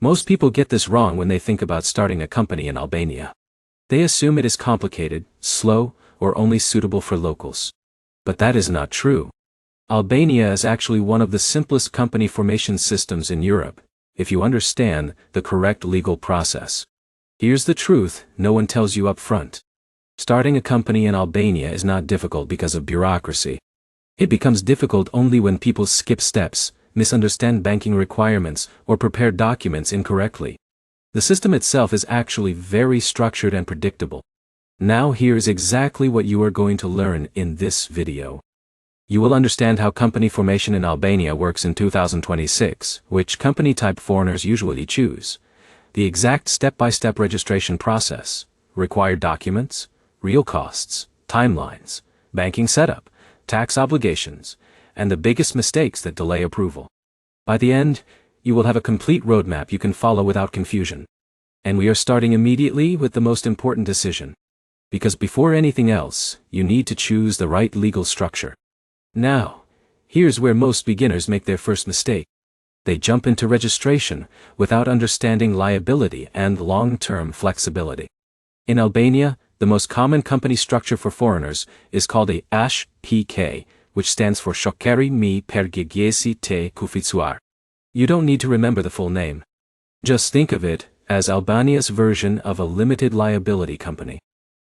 Most people get this wrong when they think about starting a company in Albania. They assume it is complicated, slow, or only suitable for locals. But that is not true. Albania is actually one of the simplest company formation systems in Europe, if you understand the correct legal process. Here's the truth no one tells you up front. Starting a company in Albania is not difficult because of bureaucracy. It becomes difficult only when people skip steps, misunderstand banking requirements, or prepare documents incorrectly. The system itself is actually very structured and predictable. Now here's exactly what you are going to learn in this video. You will understand how company formation in Albania works in 2026, which company type foreigners usually choose, the exact step-by-step registration process, required documents, real costs, timelines, banking setup, tax obligations, and the biggest mistakes that delay approval. By the end, you will have a complete roadmap you can follow without confusion. And we are starting immediately with the most important decision. Because before anything else, you need to choose the right legal structure. Now, here's where most beginners make their first mistake. They jump into registration without understanding liability and long-term flexibility. In Albania, the most common company structure for foreigners is called a SHPK, which stands for Shoqëri me Përgjegjësi te Kufizuar. You don't need to remember the full name. Just think of it as Albania's version of a limited liability company.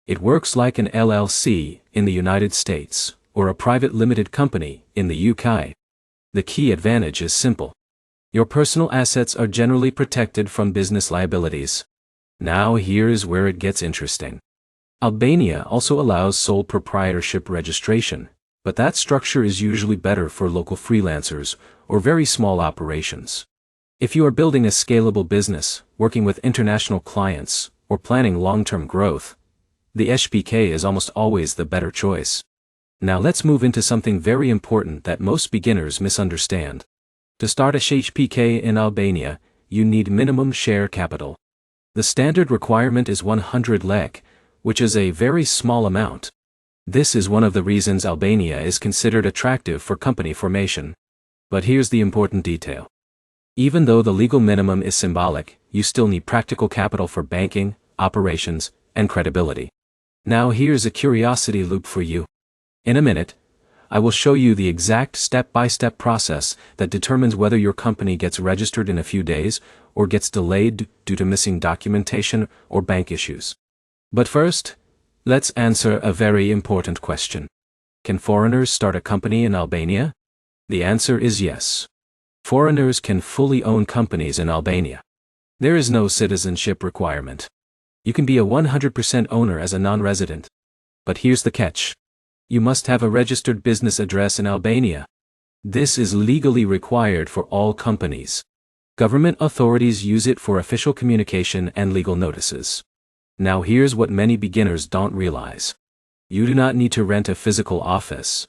It works like an LLC in the United States, or a private limited company in the UK. The key advantage is simple. Your personal assets are generally protected from business liabilities. Now here's where it gets interesting. Albania also allows sole proprietorship registration, but that structure is usually better for local freelancers or very small operations. If you are building a scalable business, working with international clients, or planning long-term growth, the SHPK is almost always the better choice. Now let's move into something very important that most beginners misunderstand. To start a SHPK in Albania, you need minimum share capital. The standard requirement is 100 lek, which is a very small amount. This is one of the reasons Albania is considered attractive for company formation. But here's the important detail. Even though the legal minimum is symbolic, you still need practical capital for banking, operations, and credibility. Now here's a curiosity loop for you. In a minute, I will show you the exact step-by-step process that determines whether your company gets registered in a few days or gets delayed due to missing documentation or bank issues. But first, let's answer a very important question. Can foreigners start a company in Albania? The answer is yes. Foreigners can fully own companies in Albania. There is no citizenship requirement. You can be a 100% owner as a non-resident. But here's the catch. You must have a registered business address in Albania. This is legally required for all companies. Government authorities use it for official communication and legal notices. Now here's what many beginners don't realize. You do not need to rent a physical office.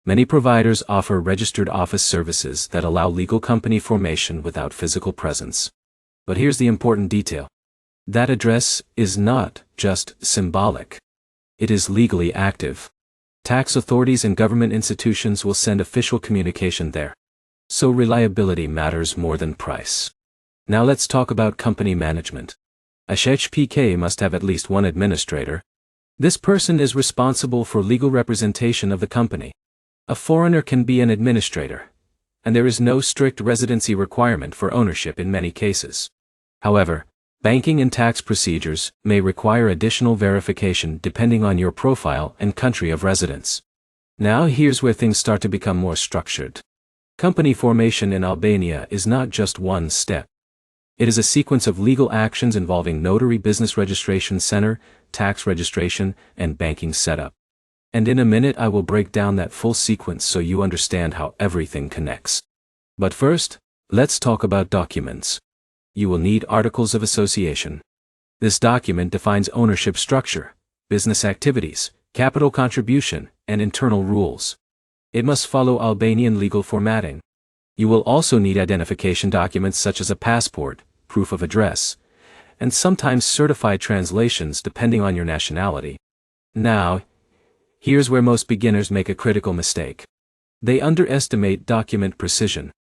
Many providers offer registered office services that allow legal company formation without physical presence. But here's the important detail. That address is not just symbolic. It is legally active. Tax authorities and government institutions will send official communication there. So reliability matters more than price. Now let's talk about company management. A SHPK must have at least one administrator. This person is responsible for legal representation of the company. A foreigner can be an administrator, and there is no strict residency requirement for ownership in many cases. However, banking and tax procedures may require additional verification depending on your profile and country of residence. Now here's where things start to become more structured. Company formation in Albania is not just one step. It is a sequence of legal actions involving notary business registration center, tax registration, and banking setup. And in a minute I will break down that full sequence so you understand how everything connects. But first, let's talk about documents. You will need articles of association. This document defines ownership structure, business activities, capital contribution, and internal rules. It must follow Albanian legal formatting. You will also need identification documents such as a passport, proof of address, and sometimes certified translations depending on your nationality. Now, here's where most beginners make a critical mistake. They underestimate document precision.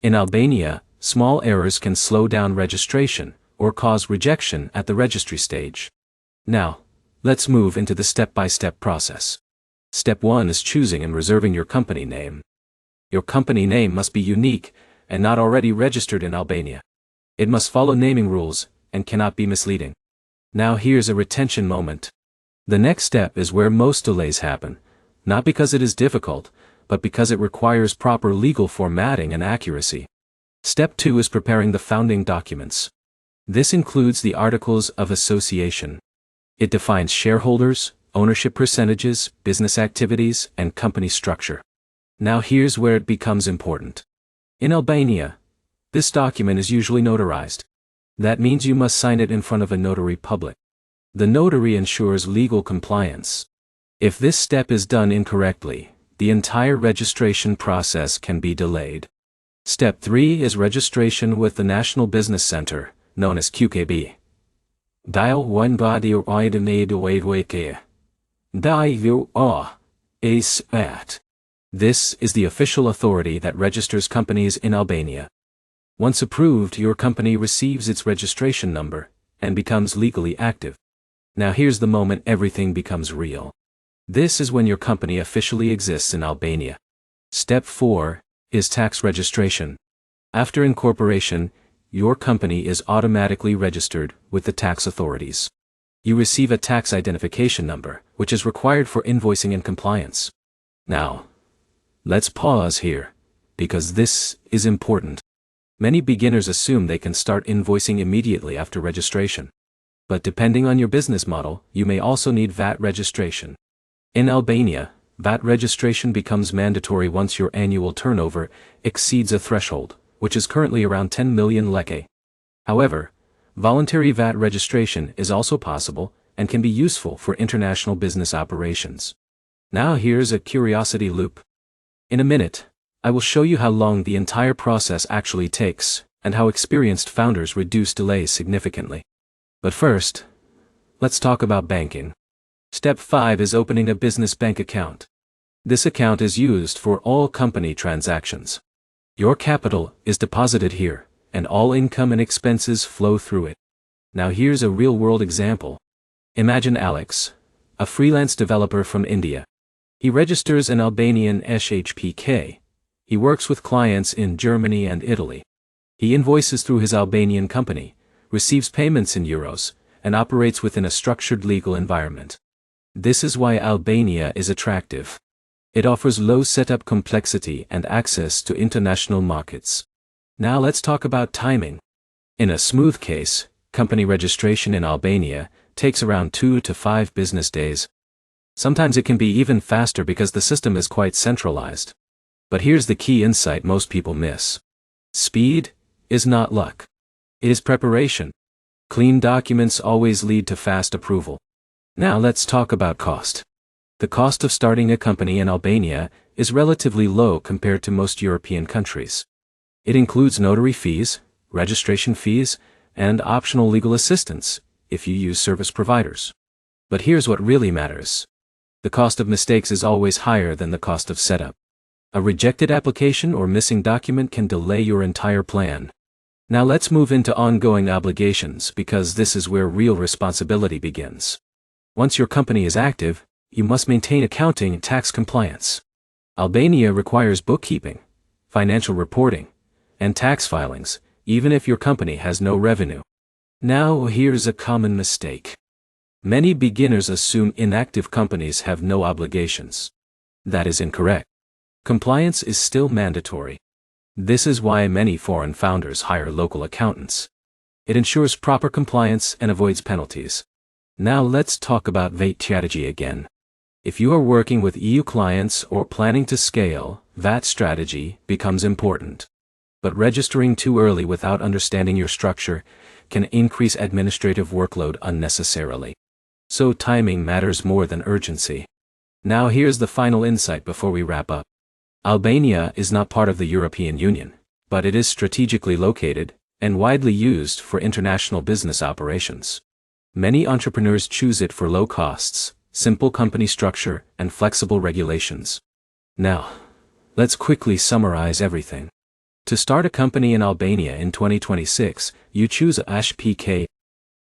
In Albania, small errors can slow down registration or cause rejection at the registry stage. Now, let's move into the step-by-step process. Step 1 is choosing and reserving your company name. Your company name must be unique and not already registered in Albania. It must follow naming rules and cannot be misleading. Now here's a retention moment. The next step is where most delays happen, not because it is difficult, but because it requires proper legal formatting and accuracy. Step 2 is preparing the founding documents. This includes the Articles of Association. It defines shareholders, ownership percentages, business activities, and company structure. Now here's where it becomes important. In Albania, this document is usually notarized. That means you must sign it in front of a notary public. The notary ensures legal compliance. If this step is done incorrectly, the entire registration process can be delayed. Step 3 is registration with the National Business Center, known as QKB. Dial 1 body or item aid away. This is the official authority that registers companies in Albania. Once approved, your company receives its registration number and becomes legally active. Now here's the moment everything becomes real. This is when your company officially exists in Albania. Step 4 is tax registration. After incorporation, your company is automatically registered with the tax authorities. You receive a tax identification number, which is required for invoicing and compliance. Now, let's pause here, because this is important. Many beginners assume they can start invoicing immediately after registration. But depending on your business model, you may also need VAT registration. In Albania, VAT registration becomes mandatory once your annual turnover exceeds a threshold, which is currently around 10 million lek. However, voluntary VAT registration is also possible and can be useful for international business operations. Now here's a curiosity loop. In a minute, I will show you how long the entire process actually takes and how experienced founders reduce delays significantly. But first, let's talk about banking. Step 5 is opening a business bank account. This account is used for all company transactions. Your capital is deposited here, and all income and expenses flow through it. Now here's a real-world example. Imagine Alex, a freelance developer from India. He registers an Albanian SHPK. He works with clients in Germany and Italy. He invoices through his Albanian company, receives payments in euros, and operates within a structured legal environment. This is why Albania is attractive. It offers low setup complexity and access to international markets. Now let's talk about timing. In a smooth case, company registration in Albania takes around 2 to 5 business days. Sometimes it can be even faster because the system is quite centralized. But here's the key insight most people miss. Speed is not luck. It is preparation. Clean documents always lead to fast approval. Now let's talk about cost. The cost of starting a company in Albania is relatively low compared to most European countries. It includes notary fees, registration fees, and optional legal assistance if you use service providers. But here's what really matters. The cost of mistakes is always higher than the cost of setup. A rejected application or missing document can delay your entire plan. Now let's move into ongoing obligations because this is where real responsibility begins. Once your company is active, you must maintain accounting and tax compliance. Albania requires bookkeeping, financial reporting, and tax filings, even if your company has no revenue. Now here's a common mistake. Many beginners assume inactive companies have no obligations. That is incorrect. Compliance is still mandatory. This is why many foreign founders hire local accountants. It ensures proper compliance and avoids penalties. Now let's talk about VAT strategy again. If you are working with EU clients or planning to scale, VAT strategy becomes important. But registering too early without understanding your structure can increase administrative workload unnecessarily. So timing matters more than urgency. Now here's the final insight before we wrap up. Albania is not part of the European Union, but it is strategically located and widely used for international business operations. Many entrepreneurs choose it for low costs, simple company structure, and flexible regulations. Now, let's quickly summarize everything. To start a company in Albania in 2026, you choose a HPK.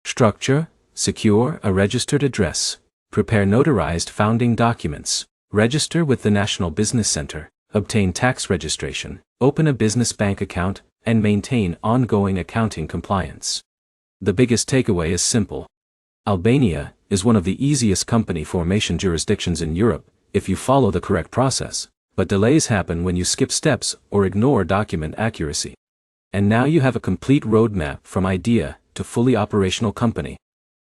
Structure: secure a registered address, prepare notarized founding documents, register with the National Business Center, obtain tax registration, open a business bank account, and maintain ongoing accounting compliance. The biggest takeaway is simple. Albania is one of the easiest company formation jurisdictions in Europe if you follow the correct process, but delays happen when you skip steps or ignore document accuracy. And now you have a complete roadmap from idea to fully operational company.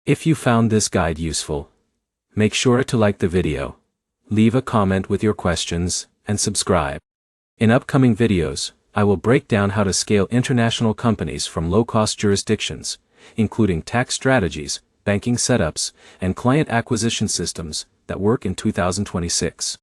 If you found this guide useful, make sure to like the video, leave a comment with your questions, and subscribe. In upcoming videos, I will break down how to scale international companies from low-cost jurisdictions, including tax strategies, banking setups, and client acquisition systems that work in 2026.